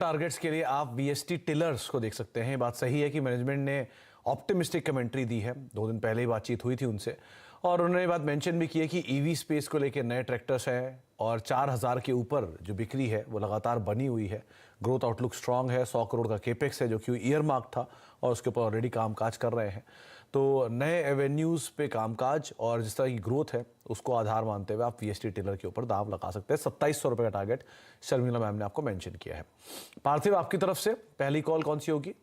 Targets के लिए आप वीएसटी टिलर्स को देख सकते हैं। बात सही है कि मैनेजमेंट ने ऑप्टिमिस्टिक कमेंट्री दी है। 2 दिन पहले ही बातचीत हुई थी उनसे और उन्होंने ये बात मेंशन भी की है कि ईवी स्पेस को लेकर नए ट्रैक्टर्स हैं और 4000 के ऊपर जो बिक्री है वो लगातार बनी हुई है। ग्रोथ आउटलुक स्ट्रांग है। 100 करोड़ का केपेक्स है जो कि ईयर मार्क था और उसके ऊपर ऑलरेडी कामकाज कर रहे हैं। तो नए एवेन्यूज़ पे कामकाज और जिस तरह की ग्रोथ है उसको आधार मानते हुए आप वीएसटी टिलर के ऊपर दाव लगा सकते हैं। 2700 रुपये का टारगेट शर्मिला मैम ने आपको मेंशन किया है। पार्थिव, आपकी तरफ से पहली कॉल कौन सी होगी?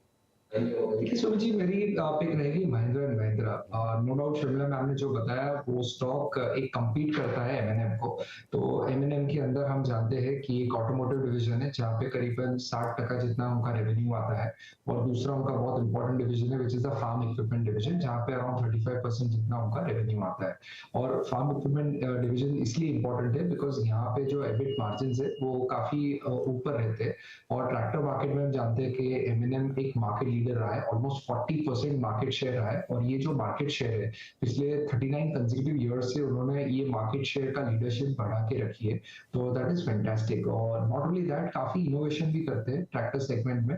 देखिए सुमित जी, मेरी पिक रहेगी Mahindra and Mahindra. No doubt Sharmila ma'am ने जो बताया वो स्टॉक एक कम्पीट करता है एमएनएम को। तो एमएनएम के अंदर हम जानते हैं कि एक ऑटोमोटिव डिवीजन है जहाँ पे करीबन 60% जितना उनका रेवेन्यू आता है, और दूसरा उनका बहुत इंपॉर्टेंट डिवीजन है which is the farm equipment division, जहाँ पे अराउंड 35% जितना उनका रेवेन्यू आता है। और फार्म इक्विपमेंट डिवीजन इसलिए इंपॉर्टेंट है बिकॉज यहाँ पे जो एबिट मार्जिन है वो काफी ऊपर रहते हैं। और ट्रैक्टर मार्केट में हम जानते हैं कि एमएनएम एक मार्केट लीडर रहा है, ऑलमोस्ट 40% मार्केट शेयर रहा है। और ये जो मार्केट शेयर है पिछले 39 कंसेक्यूटिव ईयर्स से उन्होंने ये मार्केट शेयर का लीडरशिप बढ़ा के रखी है। तो दैट इज फैंटास्टिक। और नॉट ओनली दैट, काफी इनोवेशन भी करते हैं ट्रैक्टर सेगमेंट में।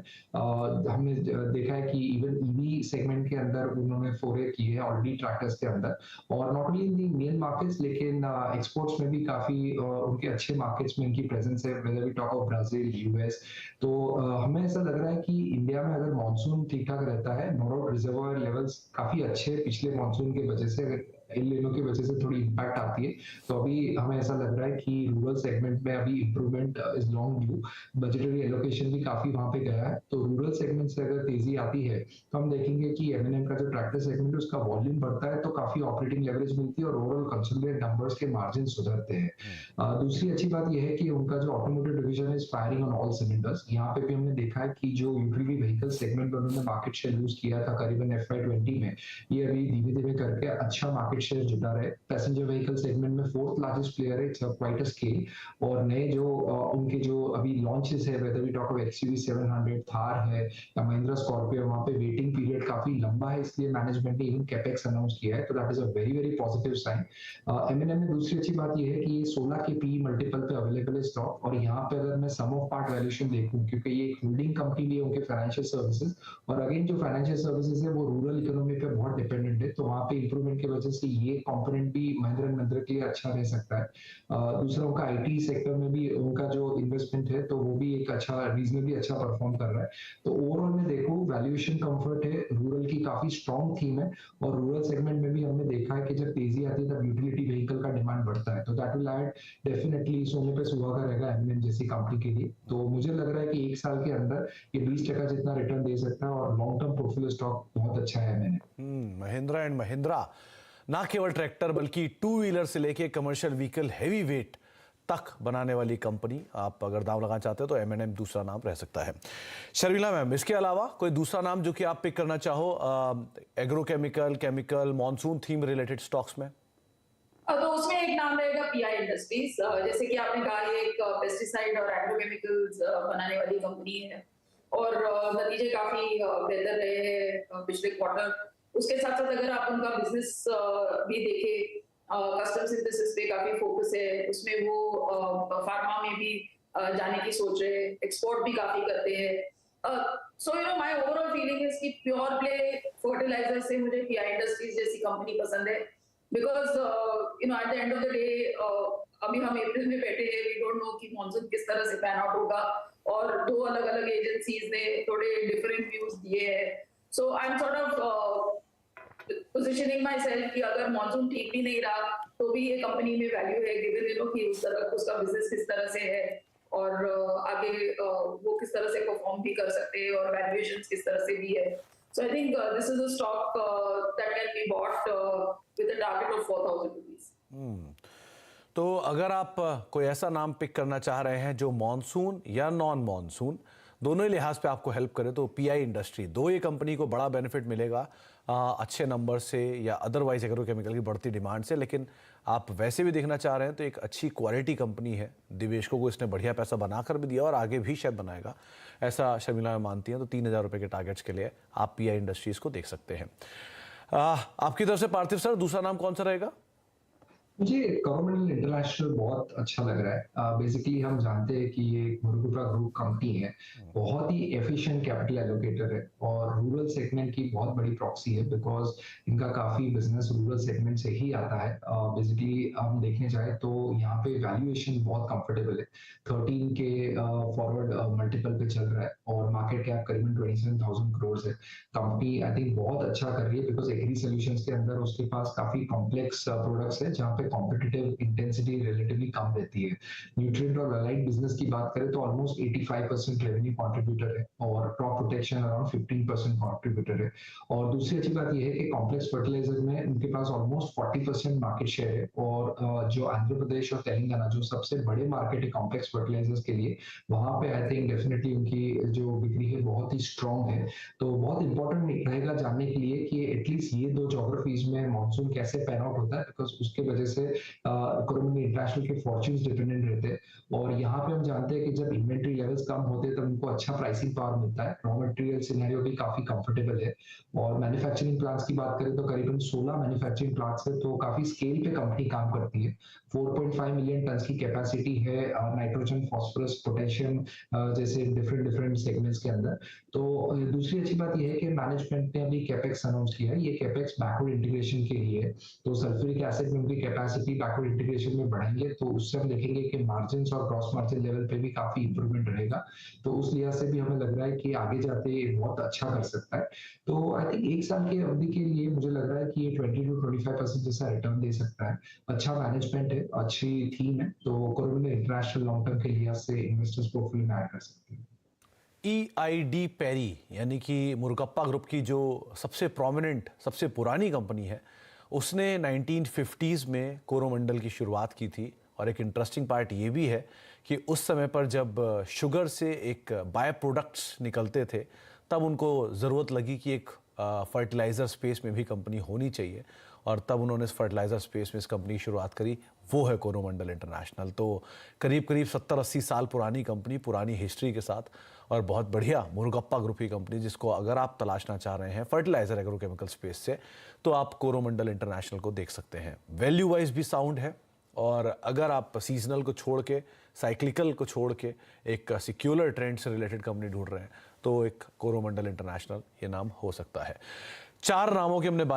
हमने देखा है कि इवन ईवी सेगमेंट के अंदर उन्होंने फोरे किए हैं ऑलरेडी ट्रैक्टर्स के अंदर। और not only in the Indian markets लेकिन एक्सपोर्ट्स में भी काफी उनके अच्छे मार्केट्स में इनकी प्रेजेंस है, whether we talk of Brazil, US. तो हमें ऐसा लग रहा है कि इंडिया में अगर मानसून ठीक ठाक रहता है, नो डाउट रिजर्वोयर लेवल्स काफी अच्छे पिछले मानसून की वजह से, अगर इन लेनों की वजह से थोड़ी इम्पैक्ट आती है तो अभी हमें ऐसा लग रहा है कि रूरल सेगमेंट में अभी improvement is long due. Budgetary allocation भी काफी वहां पे गया है, तो रूरल सेगमेंट से अगर तेजी आती है तो हम देखेंगे कि एमएनएम का जो ट्रैक्टर सेगमेंट है उसका वॉल्यूम बढ़ता है तो काफी ऑपरेटिंग लेवरेज मिलती है और ओवरऑल कंसोलिडेटेड नंबर्स के मार्जिन सुधरते हैं। दूसरी अच्छी बात यह है कि उनका जो automotive division is firing on all cylinders. यहाँ पे भी हमने देखा है कि जो यूटिलिटी व्हीकल सेगमेंट में उन्होंने मार्केट शेयर लूज किया था करीबन FY20 में, ये अभी धीमे धीमे करके अच्छा मार्केट शेयर जुटा रहे। पैसेंजर व्हीकल सेगमेंट में 4th लार्जेस्ट प्लेयर है, इट्स क्वाइट अ स्केल। और नए जो उनके जो अभी लॉन्चेस है, whether we talk of XUV 700, Thar है या महिंद्रा स्कॉर्पियो, वहां पे वेटिंग पीरियड काफी लंबा है, इसलिए मैनेजमेंट ने इवन कैपेक्स अनाउंस किया है। तो that is a very very positive sign. MNM में दूसरी अच्छी बात यह है कि ये 16 के पी मल्टीपल पे अवेलेबल है स्टॉक। और यहाँ पे अगर मैं सम ऑफ पार्ट वैल्यूएशन देखूं, क्योंकि ये एक होल्डिंग कंपनी भी है उनके फाइनेंशियल सर्विसेज, और अगेन जो फाइनेंशियल सर्विसेज है वो रूरल इकोनॉमी पे बहुत डिपेंडेंट है, तो वहाँ पे इंप्रूवमेंट की वजह से ये कंपोनेंट भी महिंद्रा एंड महिंद्रा के लिए अच्छा रह सकता है। दूसरा उनका आईटी सेक्टर में भी उनका जो इन्वेस्टमेंट है तो वो भी एक अच्छा रीजनेबली अच्छा परफॉर्म कर रहा है। तो ओवरऑल में देखो वैल्यूएशन कंफर्ट है, रूरल की काफी स्ट्रॉन्ग थीम है। और रूरल सेगमेंट में भी हमने देखा है कि जब तेजी आती है तब यूटिलिटी व्हीकल का डिमांड बढ़ता है, तो दैट विल ऐड डेफिनेटली सोने पे सुहागा रहेगा एमएनएम जैसी कंपनी के लिए। तो मुझे लग रहा है कि 1 साल के अंदर ये 20% जितना रिटर्न दे सकता है और लॉन्ग टर्म पोर्टफोलियो स्टॉक बहुत अच्छा है एमएनएम। महिंद्रा एंड महिंद्रा ना केवल ट्रैक्टर बल्कि 2 व्हीलर से लेके कमर्शियल व्हीकल हैवी वेट तक बनाने वाली कंपनी। आप अगर दाव लगाना चाहते हो तो एमएनएम दूसरा नाम रह सकता है। शर्मिला मैम, इसके अलावा कोई दूसरा नाम जो कि आप पिक करना चाहो agrochemical, chemical, monsoon theme related stocks में? तो उसमें एक नाम रहेगा पीआई इंडस्ट्रीज। जैसे कि आपने कहा ये एक पेस्टिसाइड और एग्रोकेमिकल्स बनाने वाली कंपनी है और नतीजे काफी बेहतर रहे हैं पिछले क्वार्टर। उसके साथ साथ अगर आप उनका बिजनेस भी देखें, कस्टम सिंथेसिस पे काफी फोकस है, उसमें वो फार्मा में भी जाने की सोच रहे हैं, एक्सपोर्ट भी काफी करते हैं। So you know my overall feeling is कि प्योर प्ले फर्टिलाइजर से मुझे पीआई इंडस्ट्रीज जैसी कंपनी पसंद है। Because you know at the end of the day अभी हम अप्रैल में बैठे हैं, वी डोंट नो कि मॉनसून किस तरह से पैन आउट होगा और 2 अलग अलग एजेंसीज ने थोड़े डिफरेंट व्यूज दिए हैं। So I am sort of positioning myself कि अगर मॉनसून ठीक भी नहीं रहा तो भी ये कंपनी में वैल्यू है, गिवन यू नो कि उस तरह उसका बिजनेस किस तरह से है और आगे वो किस तरह से परफॉर्म भी कर सकते हैं और वैल्यूएशंस किस तरह से भी है। So I think this is a stock that can be bought with a target of 4,000 rupees. तो अगर आप कोई ऐसा नाम पिक करना चाह रहे हैं जो मॉनसून या नॉन मॉनसून दोनों ही लिहाज पे आपको हेल्प करे तो पीआई इंडस्ट्री, दो ये कंपनी को बड़ा बेनिफिट मिलेगा अच्छे नंबर से या अदरवाइज एग्रोकेमिकल की बढ़ती डिमांड से। लेकिन आप वैसे भी देखना चाह रहे हैं तो एक अच्छी क्वालिटी कंपनी है, निवेशकों को इसने बढ़िया पैसा बनाकर भी दिया और आगे भी शायद बनाएगा, ऐसा शर्मिला मानती हैं। तो 3000 रुपये के टारगेट्स के लिए आप पीआई इंडस्ट्रीज को देख सकते हैं। आपकी तरफ से पार्थिव सर, दूसरा नाम कौन सा रहेगा? मुझे कोरोमंडल इंटरनेशनल बहुत अच्छा लग रहा है। बेसिकली हम जानते हैं कि ये एक मुरुगुपा ग्रुप कंपनी है, बहुत ही एफिशिएंट कैपिटल एलोकेटर है और रूरल सेगमेंट की बहुत बड़ी प्रॉक्सी है बिकॉज इनका काफी बिजनेस रूरल सेगमेंट से ही आता है। बेसिकली हम देखने जाए तो यहाँ पे वैल्यूएशन बहुत कंफर्टेबल है, 13 के फॉरवर्ड मल्टीपल पे चल रहा है और मार्केट कैप करीबन 27,000 करोड़ है। कंपनी आई थिंक बहुत अच्छा कर रही है बिकॉज एग्री सॉल्यूशंस के अंदर उसके पास काफी कॉम्प्लेक्स प्रोडक्ट्स है जहाँ पे कॉम्पिटिटिव इंटेंसिटी रिलेटिवली कम रहती है। न्यूट्रिएंट और अलाइड बिजनेस की बात करें तो ऑलमोस्ट 85% रेवेन्यू कंट्रीब्यूटर है और क्रॉप प्रोटेक्शन अराउंड 15% कंट्रीब्यूटर है। और दूसरी अच्छी बात यह है कि कॉम्प्लेक्स फर्टिलाइजर में उनके पास ऑलमोस्ट 40% मार्केट शेयर है और जो आंध्र प्रदेश और तेलंगाना जो सबसे बड़े मार्केट है कॉम्प्लेक्स फर्टिलाइजर्स के लिए, वहां पे आई थिंक डेफिनेटली उनकी जो बिक्री है बहुत ही स्ट्रॉन्ग है। तो बहुत इंपॉर्टेंट रहेगा जानने के लिए कि एटलीस्ट ये दो ज्योग्राफीज में मानसून कैसे पैन आउट होता है बिकॉज उसके वजह से कोरोमंडल इंटरनेशनल के फॉर्च्यून्स डिपेंडेंट रहते हैं। और यहाँ पे हम जानते हैं कि जब इन्वेंट्री लेवल्स कम होते हैं तब उनको अच्छा प्राइसिंग पावर मिलता है, रॉ मटेरियल सिनेरियो भी काफी कंफर्टेबल है। और मैन्युफैक्चरिंग प्लांट्स की बात करें तो करीबन 16 मैन्युफैक्चरिंग प्लांट्स है, तो काफी स्केल पे कंपनी काम करती है। 4.5 मिलियन टन की कैपेसिटी है नाइट्रोजन, फास्फोरस, पोटेशियम जैसे डिफरेंट डिफरेंट सेगमेंट्स के अंदर। तो दूसरी अच्छी बात यह है कि मैनेजमेंट ने अभी कैपेक्स अनाउंस किया है, ये कैपेक्स बैकवर्ड इंटीग्रेशन के लिए है। तो सल्फ्यूरिक एसिड में उनकी कैपेसिटी बैकवर्ड इंटीग्रेशन में बढ़ाएंगे तो उससे हम देखेंगे कि मार्जिन और ग्रॉस मार्जिन लेवल पे भी काफी इंप्रूवमेंट रहेगा। तो उस लिहाज से भी हमें लग रहा है कि आगे जाते ये बहुत अच्छा कर सकता है। तो आई थिंक एक साल की अवधि के लिए मुझे लग रहा है कि ये 20 to 25% जैसा रिटर्न दे सकता है। अच्छा मैनेजमेंट है, अच्छी थीम है, तो कोरोमंडल इंटरनेशनल लॉन्ग टर्म के लिहाज से इन्वेस्टर्स पोर्टफोलियो में ऐड कर सकते हैं। EID पेरी यानी कि मुरुगप्पा ग्रुप की जो सबसे प्रोमिनेंट सबसे पुरानी कंपनी है, उसने 1950s में कोरोमंडल की शुरुआत की थी। और एक इंटरेस्टिंग पार्ट ये भी है कि उस समय पर जब शुगर से एक बाय प्रोडक्ट्स निकलते थे तब उनको ज़रूरत लगी कि एक फर्टिलाइज़र स्पेस में भी कंपनी होनी चाहिए और तब उन्होंने इस फर्टिलाइज़र स्पेस में इस कंपनी की शुरुआत करी, वो है कोरोमंडल इंटरनेशनल। तो करीब करीब 70-80 साल पुरानी कंपनी, पुरानी हिस्ट्री के साथ और बहुत बढ़िया मुरुगप्पा ग्रुप की कंपनी, जिसको अगर आप तलाशना चाह रहे हैं फर्टिलाइज़र एग्रोकेमिकल स्पेस से तो आप कोरोमंडल इंटरनेशनल को देख सकते हैं। वैल्यू वाइज भी साउंड है और अगर आप सीजनल को छोड़ के, साइक्लिकल को छोड़ के एक सिक्युलर ट्रेंड से रिलेटेड कंपनी ढूंढ रहे हैं तो एक कोरोमंडल इंटरनेशनल ये नाम हो सकता है। 4 नामों की हमने बात